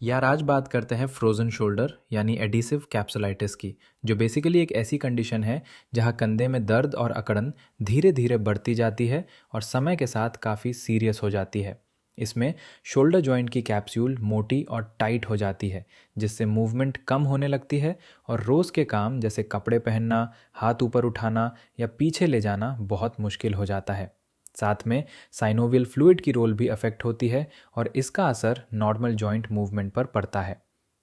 यार आज बात करते हैं फ्रोज़न शोल्डर यानी एडिसिव कैप्सुलाइटिस की, जो बेसिकली एक ऐसी कंडीशन है जहां कंधे में दर्द और अकड़न धीरे धीरे बढ़ती जाती है और समय के साथ काफ़ी सीरियस हो जाती है। इसमें शोल्डर जॉइंट की कैप्सूल मोटी और टाइट हो जाती है, जिससे मूवमेंट कम होने लगती है और रोज़ के काम जैसे कपड़े पहनना, हाथ ऊपर उठाना या पीछे ले जाना बहुत मुश्किल हो जाता है। साथ में साइनोवियल फ्लूइड की रोल भी अफेक्ट होती है और इसका असर नॉर्मल जॉइंट मूवमेंट पर पड़ता है।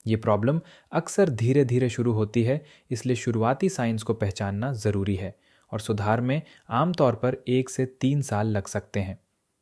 ये प्रॉब्लम अक्सर धीरे धीरे शुरू होती है, इसलिए शुरुआती साइंस को पहचानना ज़रूरी है और सुधार में आमतौर पर 1 से 3 साल लग सकते हैं।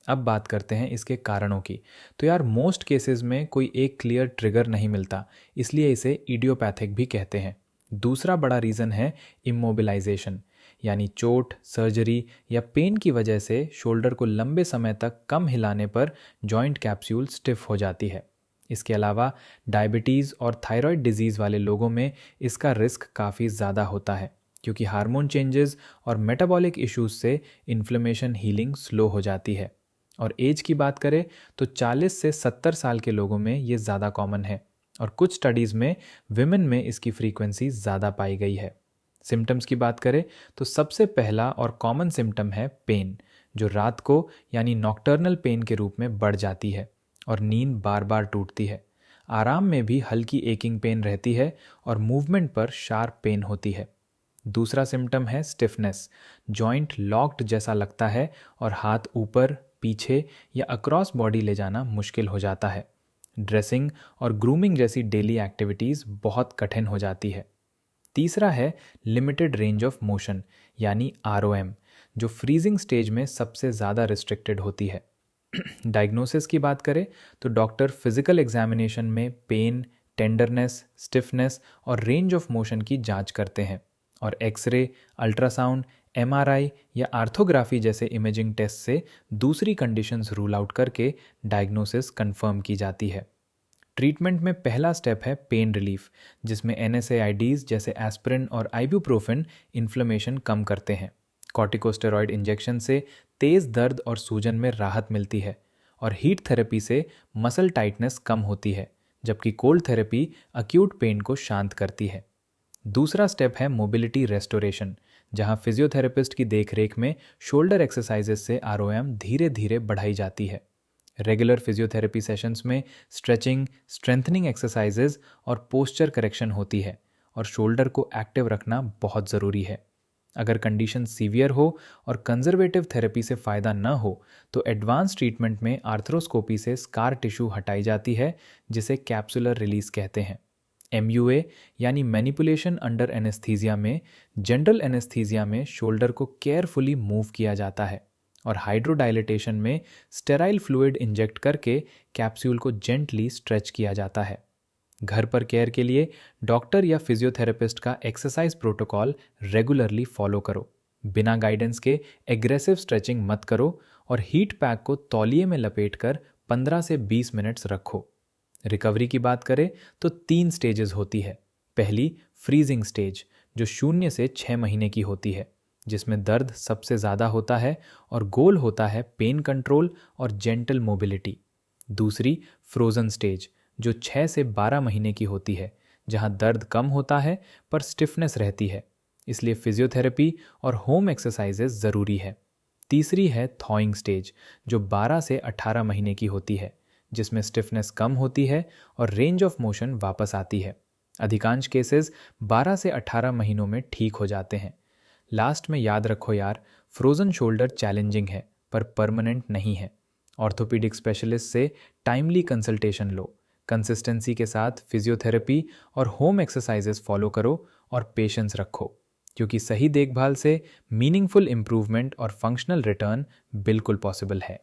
अब बात करते हैं इसके कारणों की। तो यार मोस्ट केसेस में कोई एक क्लियर ट्रिगर नहीं मिलता, इसलिए इसे इडियोपैथिक भी कहते हैं। दूसरा बड़ा रीज़न है इमोबिलाइजेशन, यानी चोट, सर्जरी या पेन की वजह से शोल्डर को लंबे समय तक कम हिलाने पर जॉइंट कैप्सूल स्टिफ हो जाती है। इसके अलावा डायबिटीज़ और थायराइड डिजीज़ वाले लोगों में इसका रिस्क काफ़ी ज़्यादा होता है, क्योंकि हार्मोन चेंजेस और मेटाबॉलिक इश्यूज से इन्फ्लेमेशन हीलिंग स्लो हो जाती है। और एज की बात करें तो 40 से 70 साल के लोगों में ये ज़्यादा कॉमन है और कुछ स्टडीज़ में विमेन में इसकी फ्रीक्वेंसी ज़्यादा पाई गई है। सिम्टम्स की बात करें तो सबसे पहला और कॉमन सिम्टम है पेन, जो रात को यानी नॉक्टर्नल पेन के रूप में बढ़ जाती है और नींद बार बार टूटती है। आराम में भी हल्की एकिंग पेन रहती है और मूवमेंट पर शार्प पेन होती है। दूसरा सिम्टम है स्टिफनेस, जॉइंट लॉक्ड जैसा लगता है और हाथ ऊपर, पीछे या अक्रॉस बॉडी ले जाना मुश्किल हो जाता है। ड्रेसिंग और ग्रूमिंग जैसी डेली एक्टिविटीज़ बहुत कठिन हो जाती है। तीसरा है लिमिटेड रेंज ऑफ मोशन यानी आरओएम, जो फ्रीजिंग स्टेज में सबसे ज़्यादा रिस्ट्रिक्टेड होती है। डायग्नोसिस की बात करें तो डॉक्टर फिजिकल एग्जामिनेशन में पेन, टेंडरनेस, स्टिफनेस और रेंज ऑफ मोशन की जांच करते हैं और एक्सरे, अल्ट्रासाउंड, एमआरआई या आर्थोग्राफी जैसे इमेजिंग टेस्ट से दूसरी कंडीशंस रूल आउट करके डायग्नोसिस कंफर्म की जाती है। ट्रीटमेंट में पहला स्टेप है पेन रिलीफ, जिसमें एनएसएआईडीज जैसे एस्पिरिन और आइब्यूप्रोफेन इन्फ्लेमेशन कम करते हैं। कॉर्टिकोस्टेरॉइड इंजेक्शन से तेज़ दर्द और सूजन में राहत मिलती है और हीट थेरेपी से मसल टाइटनेस कम होती है, जबकि कोल्ड थेरेपी अक्यूट पेन को शांत करती है। दूसरा स्टेप है मोबिलिटी रेस्टोरेशन, जहां फिजियोथेरेपिस्ट की देखरेख में शोल्डर एक्सरसाइजेस से आरओएम धीरे धीरे बढ़ाई जाती है। रेगुलर फिजियोथेरेपी सेशंस में स्ट्रेचिंग, स्ट्रेंथनिंग एक्सरसाइजेज और पोस्चर करेक्शन होती है और शोल्डर को एक्टिव रखना बहुत ज़रूरी है। अगर कंडीशन सीवियर हो और कंजर्वेटिव थेरेपी से फ़ायदा न हो तो एडवांस ट्रीटमेंट में आर्थ्रोस्कोपी से स्कार टिश्यू हटाई जाती है, जिसे कैप्सुलर रिलीज कहते हैं। एमयूए यानी मैनिपुलेशन अंडर एनेस्थीसिया में जनरल एनेस्थीसिया में शोल्डर को केयरफुली मूव किया जाता है और हाइड्रोडाइलेटेशन में स्टेराइल फ्लूइड इंजेक्ट करके कैप्सूल को जेंटली स्ट्रेच किया जाता है। घर पर केयर के लिए डॉक्टर या फिजियोथेरेपिस्ट का एक्सरसाइज प्रोटोकॉल रेगुलरली फॉलो करो। बिना गाइडेंस के एग्रेसिव स्ट्रेचिंग मत करो और हीट पैक को तौलिए में लपेटकर 15 से 20 मिनट्स रखो। रिकवरी की बात करें तो 3 स्टेजेस होती है। पहली फ्रीजिंग स्टेज, जो 0 से 6 महीने की होती है, जिसमें दर्द सबसे ज़्यादा होता है और गोल होता है पेन कंट्रोल और जेंटल मोबिलिटी। दूसरी फ्रोज़न स्टेज, जो 6 से 12 महीने की होती है, जहां दर्द कम होता है पर स्टिफनेस रहती है, इसलिए फिजियोथेरेपी और होम एक्सरसाइजेज ज़रूरी है। तीसरी है थॉइंग स्टेज, जो 12 से 18 महीने की होती है, जिसमें स्टिफनेस कम होती है और रेंज ऑफ मोशन वापस आती है। अधिकांश केसेस 12 से 18 महीनों में ठीक हो जाते हैं। लास्ट में याद रखो यार, फ्रोज़न शोल्डर चैलेंजिंग है पर परमानेंट नहीं है। ऑर्थोपीडिक स्पेशलिस्ट से टाइमली कंसल्टेशन लो, कंसिस्टेंसी के साथ फिजियोथेरेपी और होम एक्सरसाइजेस फॉलो करो और पेशेंस रखो, क्योंकि सही देखभाल से मीनिंगफुल इम्प्रूवमेंट और फंक्शनल रिटर्न बिल्कुल पॉसिबल है।